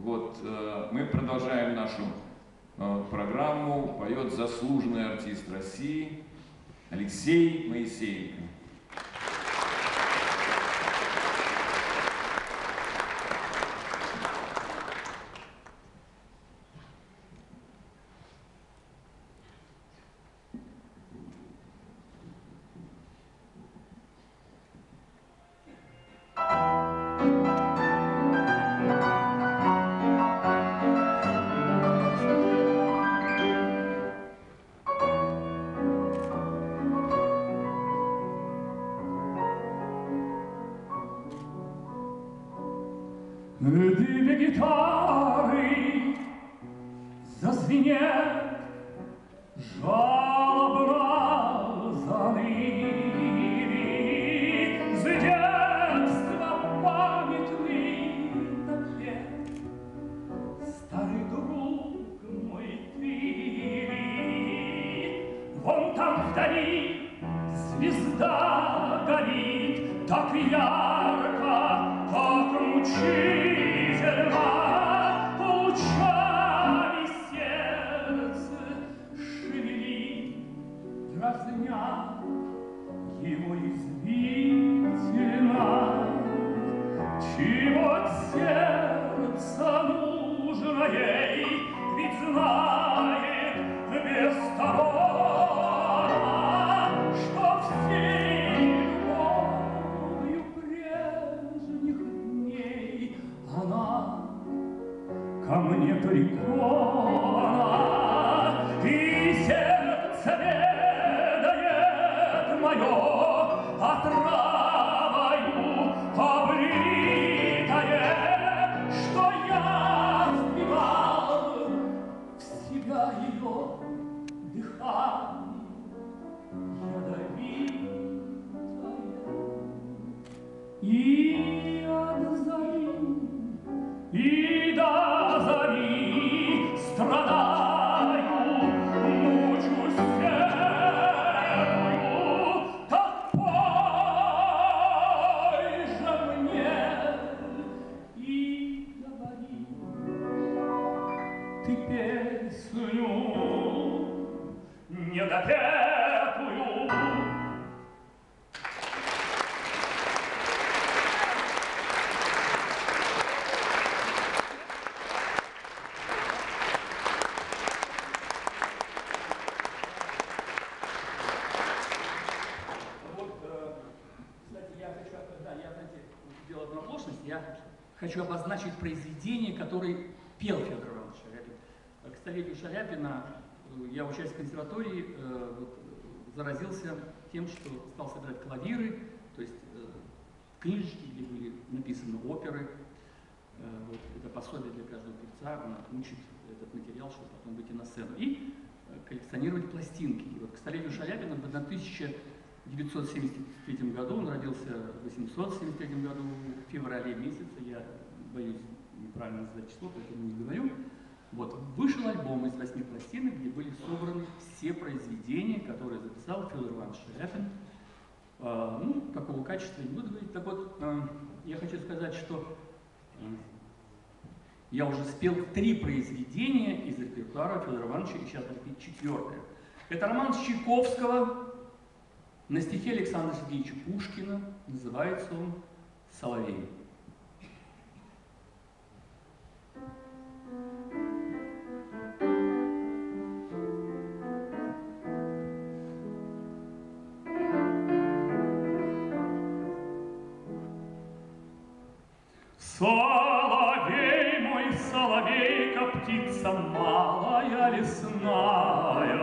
Вот мы продолжаем нашу программу. Поет заслуженный артист России Алексей Моисеенко. Две гитары зазвенят, жалобно заныли, с детства памятный напев. Старый друг мой, ты, вон там вдали звезда горит, так ярко, так мучительно, лучами сердце шевелит, дразня его извительно. Чего от сердца нужно ей, ведь знает без того, что всей любовью прежних дней она ко мне прикована, и сердце ведает мое отравою облитое, что я впивал в себя ее дыхание ядовитое. И от зари, и до зари страдаю, мучусь серую, так пой же мне и говори ты песню недопетую. Я хочу обозначить произведение, которое пел Федор Иванович Шаляпин. К столетию Шаляпина я, учась в консерватории, заразился тем, что стал собирать клавиры, то есть книжечки, где были написаны оперы. Вот, это пособие для каждого певца, он учит этот материал, чтобы потом выйти на сцену. И коллекционировать пластинки. И вот к столетию Шаляпина в 1973 году, он родился в 1873 году, в феврале месяце, я боюсь неправильно назвать число, поэтому не говорю. Вот, вышел альбом из 8 пластинок, где были собраны все произведения, которые записал Федор Иванович Шаляпин. Ну, какого качества, не буду говорить. Так вот, я хочу сказать, что я уже спел 3 произведения из репертуара Федора Ивановича, и сейчас будет 4-е. Это роман Чайковского на стихи Александра Сергеевича Пушкина, называется он «Соловей». Соловей мой, соловейка, птица малая лесная,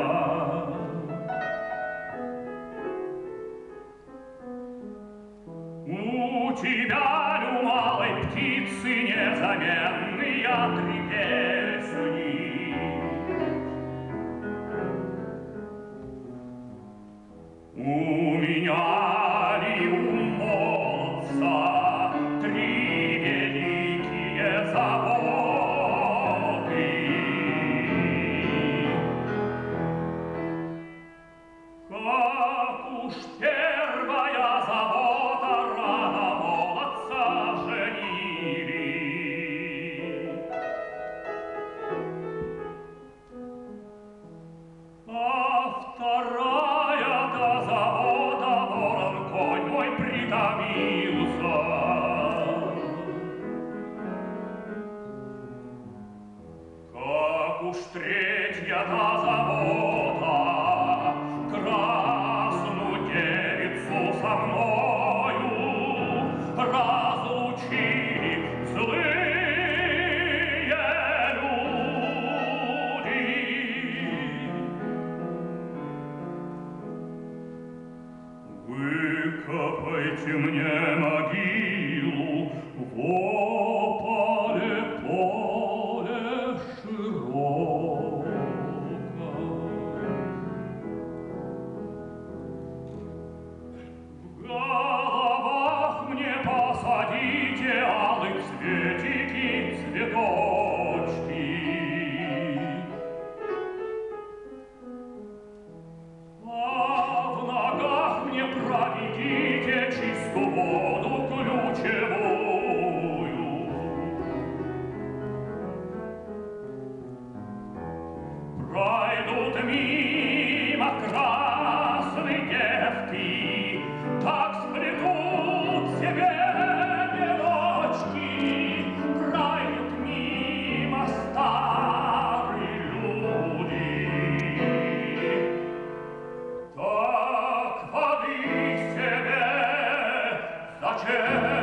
у тебя, у малой птицы, незаменные 3 песни. У меня ли у молодца 3 великие заботы? Как уж первая забота, рано молодца женили. уж третья-то забота, красную девицу со мною разлучили злые люди. Выкопайте мне могилу в поле широко. В головах мне посадите алые цветики, цветочки. А в ногах мне проведите чистую воду ключевую. Пройдут мимо красные девки, так сплетут себе веночки. Пройдут мимо старые люди, так воды себе зачем?